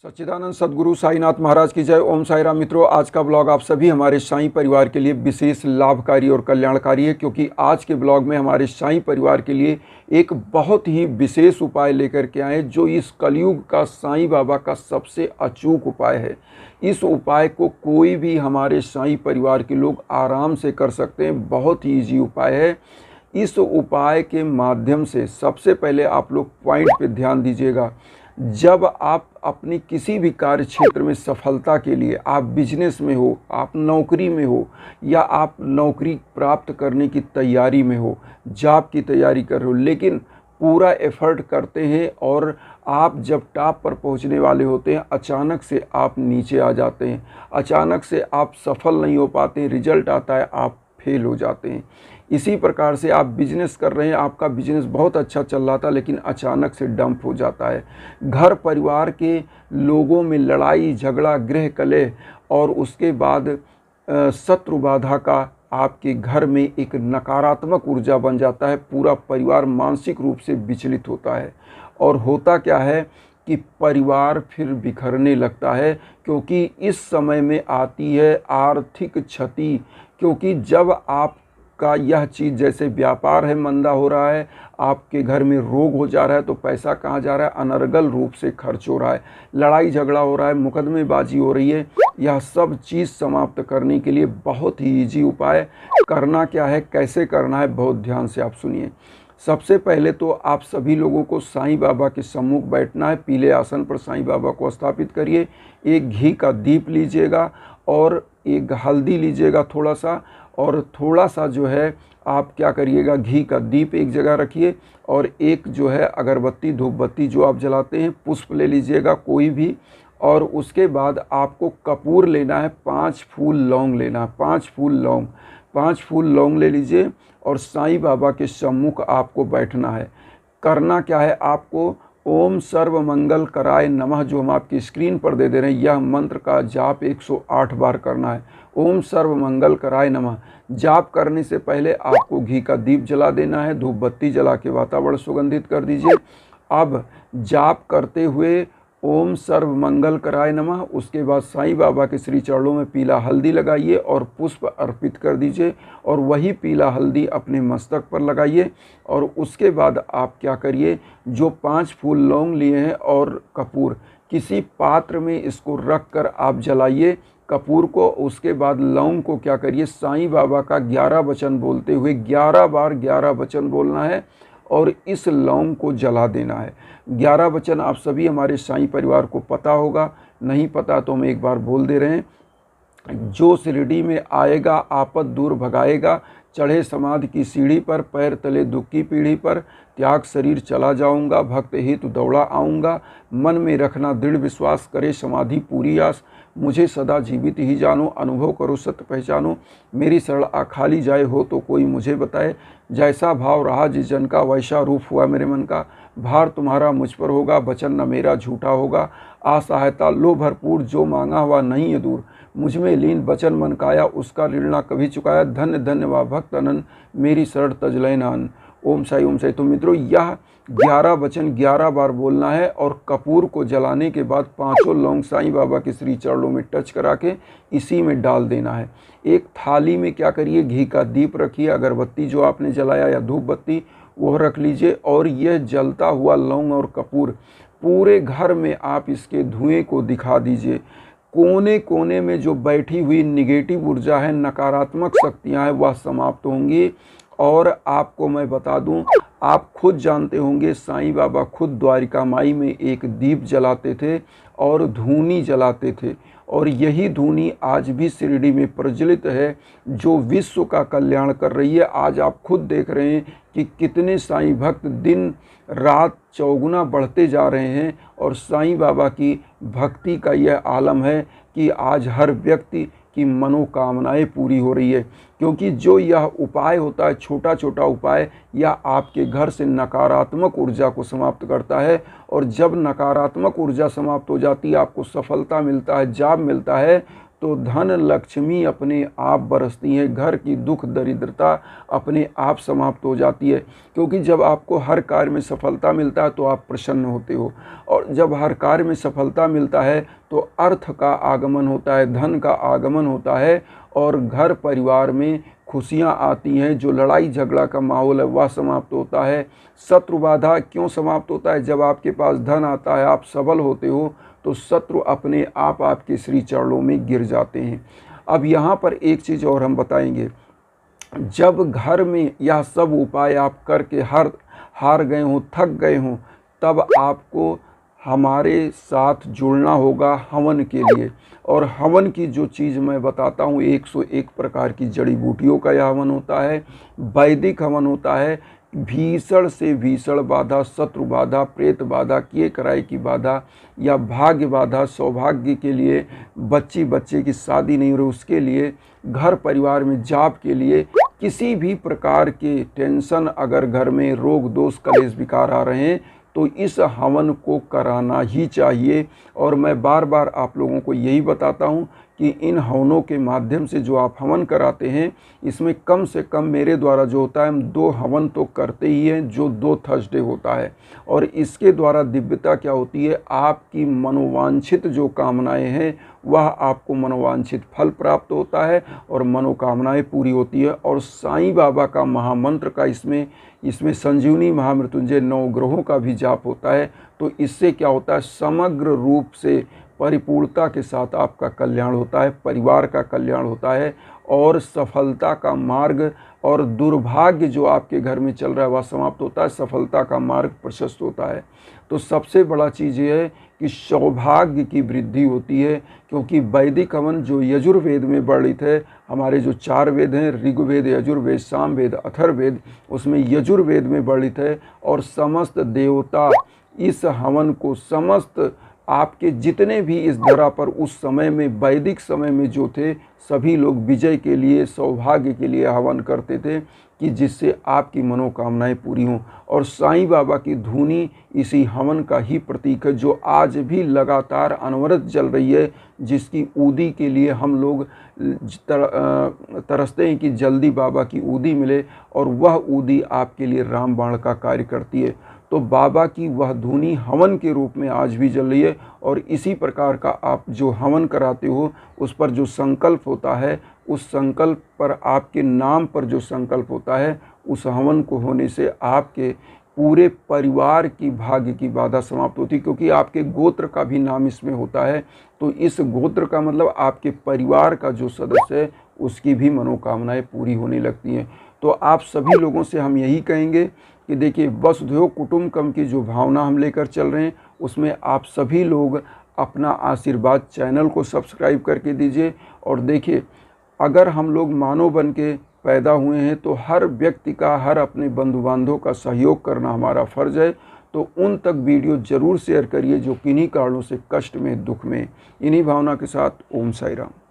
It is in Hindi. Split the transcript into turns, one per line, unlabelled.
सच्चिदानंद सद्गुरु साईनाथ महाराज की जय। ओम साई राम। मित्रों, आज का ब्लॉग आप सभी हमारे साईं परिवार के लिए विशेष लाभकारी और कल्याणकारी है, क्योंकि आज के ब्लॉग में हमारे साईं परिवार के लिए एक बहुत ही विशेष उपाय लेकर के आए, जो इस कलयुग का साईं बाबा का सबसे अचूक उपाय है। इस उपाय को कोई भी हमारे साईं परिवार के लोग आराम से कर सकते हैं। बहुत ही ईजी उपाय है। इस उपाय के माध्यम से सबसे पहले आप लोग पॉइंट पे ध्यान दीजिएगा। जब आप अपनी किसी भी कार्य क्षेत्र में सफलता के लिए, आप बिजनेस में हो, आप नौकरी में हो, या आप नौकरी प्राप्त करने की तैयारी में हो, जॉब की तैयारी कर रहे हो, लेकिन पूरा एफर्ट करते हैं और आप जब टॉप पर पहुंचने वाले होते हैं, अचानक से आप नीचे आ जाते हैं, अचानक से आप सफल नहीं हो पाते हैं, रिजल्ट आता है, आप फेल हो जाते हैं। इसी प्रकार से आप बिजनेस कर रहे हैं, आपका बिजनेस बहुत अच्छा चल रहा था, लेकिन अचानक से डंप हो जाता है। घर परिवार के लोगों में लड़ाई झगड़ा, गृह कलह, और उसके बाद शत्रु बाधा का आपके घर में एक नकारात्मक ऊर्जा बन जाता है। पूरा परिवार मानसिक रूप से विचलित होता है, और होता क्या है कि परिवार फिर बिखरने लगता है, क्योंकि इस समय में आती है आर्थिक क्षति। क्योंकि जब आपका यह चीज़, जैसे व्यापार है, मंदा हो रहा है, आपके घर में रोग हो जा रहा है, तो पैसा कहाँ जा रहा है? अनर्गल रूप से खर्च हो रहा है, लड़ाई झगड़ा हो रहा है, मुकदमेबाजी हो रही है। यह सब चीज़ समाप्त करने के लिए बहुत ही ईजी उपाय। करना क्या है, कैसे करना है, बहुत ध्यान से आप सुनिए। सबसे पहले तो आप सभी लोगों को साईं बाबा के सम्मुख बैठना है। पीले आसन पर साईं बाबा को स्थापित करिए। एक घी का दीप लीजिएगा और एक हल्दी लीजिएगा थोड़ा सा, और थोड़ा सा जो है आप क्या करिएगा, घी का दीप एक जगह रखिए, और एक जो है अगरबत्ती धूप बत्ती जो आप जलाते हैं, पुष्प ले लीजिएगा कोई भी। और उसके बाद आपको कपूर लेना है, 5 फूल लौंग लेना है, 5 फूल लौंग, 5 फूल लौंग ले लीजिए, और साईं बाबा के सम्मुख आपको बैठना है। करना क्या है, आपको ओम सर्व मंगल कराय नमः, जो हम आपकी स्क्रीन पर दे रहे हैं, यह मंत्र का जाप 108 बार करना है। ओम सर्व मंगल कराय नमः। जाप करने से पहले आपको घी का दीप जला देना है, धूप बत्ती जला के वातावरण सुगंधित कर दीजिए। अब जाप करते हुए ओम सर्व मंगल कराय नमः, उसके बाद साईं बाबा के श्री चरणों में पीला हल्दी लगाइए और पुष्प अर्पित कर दीजिए, और वही पीला हल्दी अपने मस्तक पर लगाइए। और उसके बाद आप क्या करिए, जो 5 फूल लौंग लिए हैं और कपूर, किसी पात्र में इसको रख कर आप जलाइए कपूर को। उसके बाद लौंग को क्या करिए, साईं बाबा का 11 वचन बोलते हुए 11 बार 11 वचन बोलना है, और इस लौंग को जला देना है। 11 वचन आप सभी हमारे साईं परिवार को पता होगा, नहीं पता तो हम एक बार बोल दे रहे हैं। जो शिरडी में आएगा आपद दूर भगाएगा, चढ़े समाधि की सीढ़ी पर, पैर तले दुख की पीढ़ी पर, त्याग शरीर चला जाऊंगा, भक्त हित दौड़ा आऊँगा, मन में रखना दृढ़ विश्वास, करे समाधि पूरी आस, मुझे सदा जीवित ही जानो, अनुभव करो सत्य पहचानो, मेरी शरण आ खाली जाए हो तो कोई मुझे बताए, जैसा भाव रहा जिस जन का वैसा रूप हुआ मेरे मन का, भार तुम्हारा मुझ पर होगा, वचन न मेरा झूठा होगा, असहायता लो भरपूर, जो मांगा हुआ नहीं है दूर, मुझ में लीन वचन मन काया, उसका ऋण ना कभी चुकाया, धन्य धन्य वा भक्त अनन, मेरी शरण तजलय नान। ओम साई ओम साई। तो मित्रों, यह 11 वचन 11 बार बोलना है, और कपूर को जलाने के बाद 5 लौंग साईं बाबा के श्री चरणों में टच करा के इसी में डाल देना है। एक थाली में क्या करिए, घी का दीप रखिए, अगरबत्ती जो आपने जलाया या धूप बत्ती वह रख लीजिए, और यह जलता हुआ लौंग और कपूर पूरे घर में आप इसके धुएं को दिखा दीजिए। कोने कोने में जो बैठी हुई निगेटिव ऊर्जा है, नकारात्मक शक्तियां हैं, वह समाप्त होंगी। और आपको मैं बता दूं, आप खुद जानते होंगे, साईं बाबा खुद द्वारिका माई में एक दीप जलाते थे और धूनी जलाते थे, और यही धूनी आज भी शिरडी में प्रज्वलित है, जो विश्व का कल्याण कर रही है। आज आप खुद देख रहे हैं कि कितने साईं भक्त दिन रात चौगुना बढ़ते जा रहे हैं, और साईं बाबा की भक्ति का यह आलम है कि आज हर व्यक्ति की मनोकामनाएं पूरी हो रही है। क्योंकि जो यह उपाय होता है, छोटा छोटा उपाय, यह आपके घर से नकारात्मक ऊर्जा को समाप्त करता है, और जब नकारात्मक ऊर्जा समाप्त हो जाती है, आपको सफलता मिलता है, जॉब मिलता है, तो धन लक्ष्मी अपने आप बरसती हैं, घर की दुख दरिद्रता अपने आप समाप्त हो जाती है। क्योंकि जब आपको हर कार्य में सफलता मिलता है तो आप प्रसन्न होते हो, और जब हर कार्य में सफलता मिलता है तो अर्थ का आगमन होता है, धन का आगमन होता है, और घर परिवार में खुशियाँ आती हैं। जो लड़ाई झगड़ा का माहौल है वह समाप्त होता है। शत्रु बाधा क्यों समाप्त होता है? जब आपके पास धन आता है, आप सबल होते हो, तो शत्रु अपने आप आपके श्री चरणों में गिर जाते हैं। अब यहाँ पर एक चीज़ और हम बताएंगे, जब घर में यह सब उपाय आप करके हार गए हों, थक गए हों, तब आपको हमारे साथ जुड़ना होगा हवन के लिए। और हवन की जो चीज़ मैं बताता हूँ, 101 प्रकार की जड़ी बूटियों का यह हवन होता है, वैदिक हवन होता है। भीषण से भीषण बाधा, शत्रु बाधा, प्रेत बाधा, किए कराए की बाधा, या भाग्य बाधा, सौभाग्य के लिए, बच्चे की शादी नहीं हो रही उसके लिए, घर परिवार में जाप के लिए, किसी भी प्रकार के टेंशन, अगर घर में रोग दोष कलेश विकार आ रहे हैं तो इस हवन को कराना ही चाहिए। और मैं बार बार आप लोगों को यही बताता हूँ कि इन हवनों के माध्यम से जो आप हवन कराते हैं, इसमें कम से कम मेरे द्वारा जो होता है, हम 2 हवन तो करते ही हैं, जो 2 थर्सडे होता है। और इसके द्वारा दिव्यता क्या होती है, आपकी मनोवांछित जो कामनाएं हैं वह आपको मनोवांछित फल प्राप्त होता है और मनोकामनाएं पूरी होती है। और साईं बाबा का महामंत्र का इसमें संजीवनी महामृत्युंजय 9 ग्रहों का भी जाप होता है। तो इससे क्या होता है, समग्र रूप से परिपूर्णता के साथ आपका कल्याण होता है, परिवार का कल्याण होता है, और सफलता का मार्ग और दुर्भाग्य जो आपके घर में चल रहा है वह समाप्त होता है, सफलता का मार्ग प्रशस्त होता है। तो सबसे बड़ा चीज़ ये है कि सौभाग्य की वृद्धि होती है। क्योंकि वैदिक हवन जो यजुर्वेद में वर्णित है, हमारे जो 4 वेद हैं, ऋग्वेद, यजुर्वेद, सामवेद, अथर्ववेद, उसमें यजुर्वेद में वर्णित है। और समस्त देवता इस हवन को, समस्त आपके जितने भी इस धरा पर उस समय में, वैदिक समय में जो थे, सभी लोग विजय के लिए, सौभाग्य के लिए हवन करते थे कि जिससे आपकी मनोकामनाएं पूरी हों। और साईं बाबा की धुनी इसी हवन का ही प्रतीक है, जो आज भी लगातार अनवरत चल रही है, जिसकी ऊदी के लिए हम लोग तरसते हैं कि जल्दी बाबा की ऊदी मिले, और वह ऊदी आपके लिए रामबाण का कार्य करती है। तो बाबा की वह धुनी हवन के रूप में आज भी जल रही है। और इसी प्रकार का आप जो हवन कराते हो, उस पर जो संकल्प होता है, उस संकल्प पर, आपके नाम पर जो संकल्प होता है, उस हवन को होने से आपके पूरे परिवार की भाग्य की बाधा समाप्त होती है। क्योंकि आपके गोत्र का भी नाम इसमें होता है, तो इस गोत्र का मतलब आपके परिवार का जो सदस्य है उसकी भी मनोकामनाएं पूरी होने लगती हैं। तो आप सभी लोगों से हम यही कहेंगे कि देखिए, वसुधैव कुटुंबकम की जो भावना हम लेकर चल रहे हैं, उसमें आप सभी लोग अपना आशीर्वाद चैनल को सब्सक्राइब करके दीजिए। और देखिए, अगर हम लोग मानव बन के पैदा हुए हैं तो हर व्यक्ति का, हर अपने बंधु बांधव का सहयोग करना हमारा फ़र्ज़ है। तो उन तक वीडियो ज़रूर शेयर करिए जो किन्हीं कारणों से कष्ट में, दुख में। इन्हीं भावना के साथ ओम साई राम।